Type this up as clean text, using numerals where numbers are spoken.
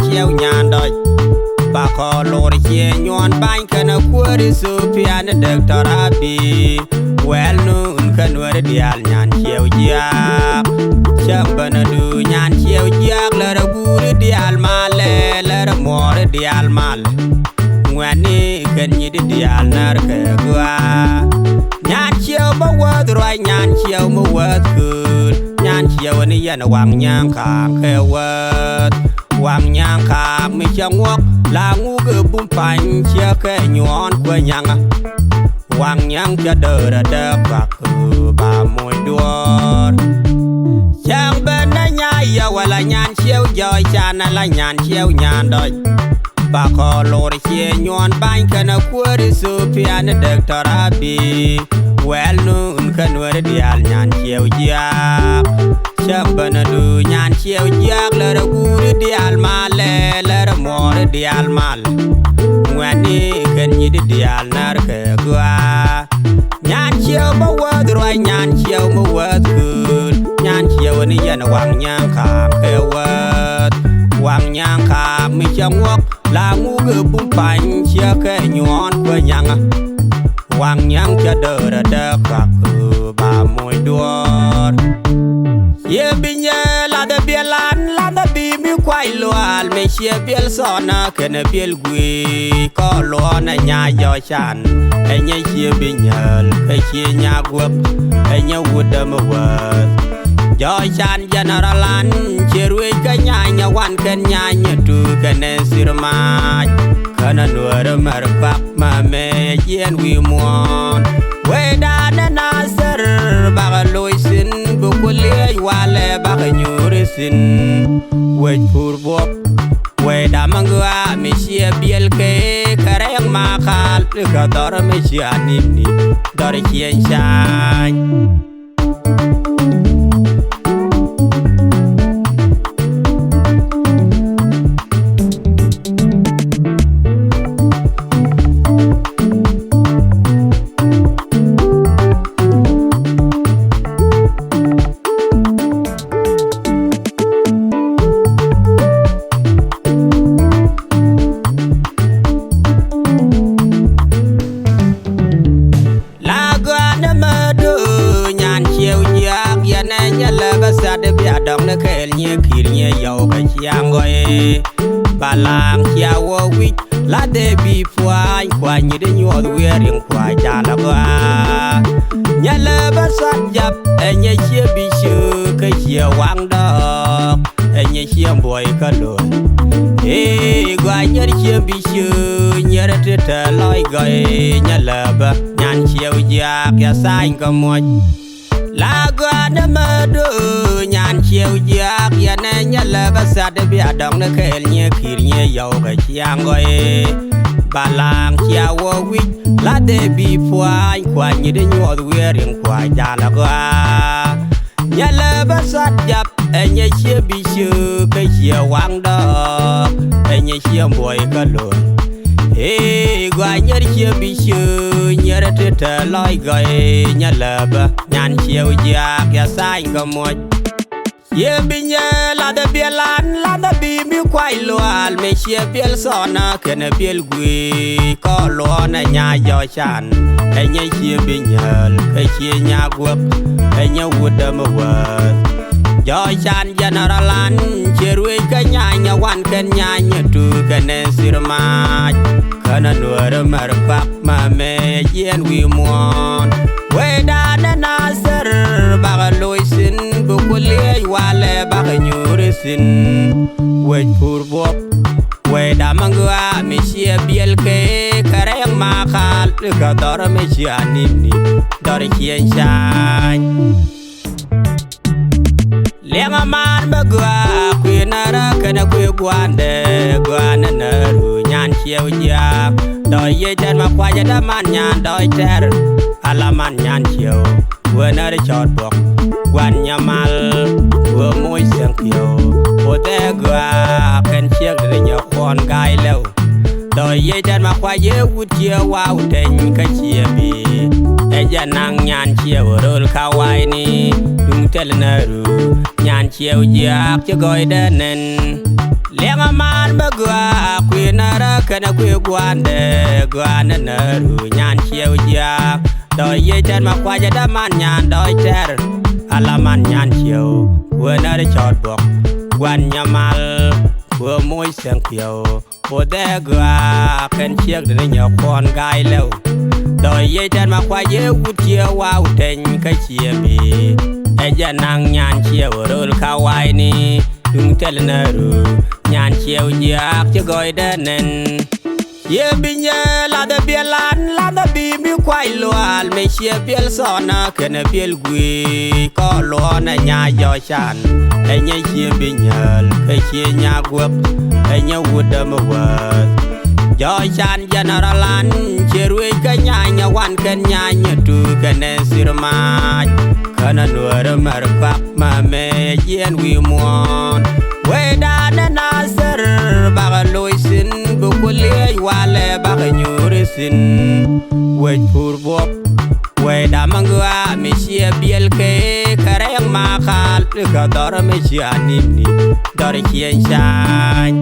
Nyanchiew NYANDOCH ba ko lor che nyon ban kana kwori su pian Dr. Abi well nun kanwer dial Nyanchiew JOACK chambana du Nyanchiew JOACK la guri dial male la mor dial mal ngwani kan yidi dial nar ka gwa Nyanchiew ba wad roi Nyanchiew mo wad kul Nyanchiew ni yan wang nyang ka ke wad wang nyang ka mi changok la ngu ge bum pan chia ke nyon kwa nyang wang nyang cha de pak ba moy duor chang ben na nya ya wala Nyanchiew joy chana la Nyanchiew NYANDOCH ba ko lor che nyon ban kana kwori su pian Dr. Abi well nun kanwer dial Nyanchiew JOACK chambana du Nyanchiew JOACK la guri dial male la mor dial mal ngwani kan yidi dial nar ka gwa Nyanchiew ba wad roi Nyanchiew mo wad kul Nyanchiew ni yan wang nyang ka ke wad wang nyang ka mi changok la ngu ge bum pan chia ke nyon kwa nyang wang nyang cha de pak ba moy duor ye binye la de bielan la de bi mi kwai loal me che biel sona ken biel gui ko lo na nya yo chan e nya che binyal e che nya gup e nya wudam wa yo chan generalan cherwe ka nya wan ken nya tu ken sirma kana NUER mar pak ma me yen wi mon we da na ser ba loy sin bu kulie wale ba nyuri sin we pur bop we da mangwa mi chia biel ke kare ma khal ka dor mi chia ni dor chien chan de bia dong ne kel nye kir nye yo ka chiang goe balang chia wo wi la de bi pwai kwa nyi de nyo we ring kwa ja la ba nya le ba sat jap e nye chia bi shu ka chia wang do e nye chia boy ka lo e gwa nya chia bi shu nya te ta loi goe nya le ba Nyanchiew JOACK ya sai ka mo la gwa na ma do Nyanchiew JOACK ya na nya la ba sa de bia dong ne kel nye kir nye yo ka chiang goe balang chia wo wi la de bi pwai kwa nyi de nyo we ring kwa ja la gwa nya la ba sa jap e nya chia bi shu ka chia wang do e nya chia boy ka lo e gwa nya chia bi shu nya te ta loi goe nya la ba Nyanchiew JOACK ya sai ka mo ye binye la de bielan la de bi mi kwai loal me che biel sona ken biel gui ko lo na nya yo chan e nya che binyal e che nya gup e nya wudam wa yo chan generalan cherwe ka nya wan ken nya tu ken sirma kana NUER mar pak ma me yen wi mon we da na ser ba loy sin bu kulie wale ba nyuri sin we pur bop we da mangwa mi chia biel ke kare ma khal ka dor mi chia ni dor chien chan lenga man ba gwa kwinara kana kwi gwande gwana na ru Nyanchiew JOACK do ye jan ma kwa ja da man nyan do ter ala man Nyanchiew we na de chot bok gwan nyamal we moy sen kyo o te gwa ken chiek de nya kon gai lew do ye jan ma kwa ye wut chia wa ten ka chia bi e janang Nyanchiew rol kawai ni dung tel na ru Nyanchiew JOACK che goy de nen Lenga man bagwa kwinara kana kwe gwane naru Nyanchiew Jock do ye ten ma kwaja da man nyan do ter ala man Nyanchiew wena de chot bok gwan nyamal wo moy sang piao o de gwa ken chiek de nya kon gai lew do ye ten ma kwaje wutie wa uten ka chiemi e janang Nyanchiew rol kawai ni dung tel naru Nyanchiew Jock che goy denen ye binye la de bielan la de bi mi kwai loal me che biel sona ken biel gui ko lo na nya yo chan e nya che binyal ke che nya gup e nya wudam was yo chan generalan che ruai ka nya wan ken nya tu ken sirma kana NUER mar pak ma me yen wi mon we da na ser bagaloisin bukuliay wale baganyurisin we purbop we da mangwa mi sia biel ke kareng makal ka dor me sia ni dor kien san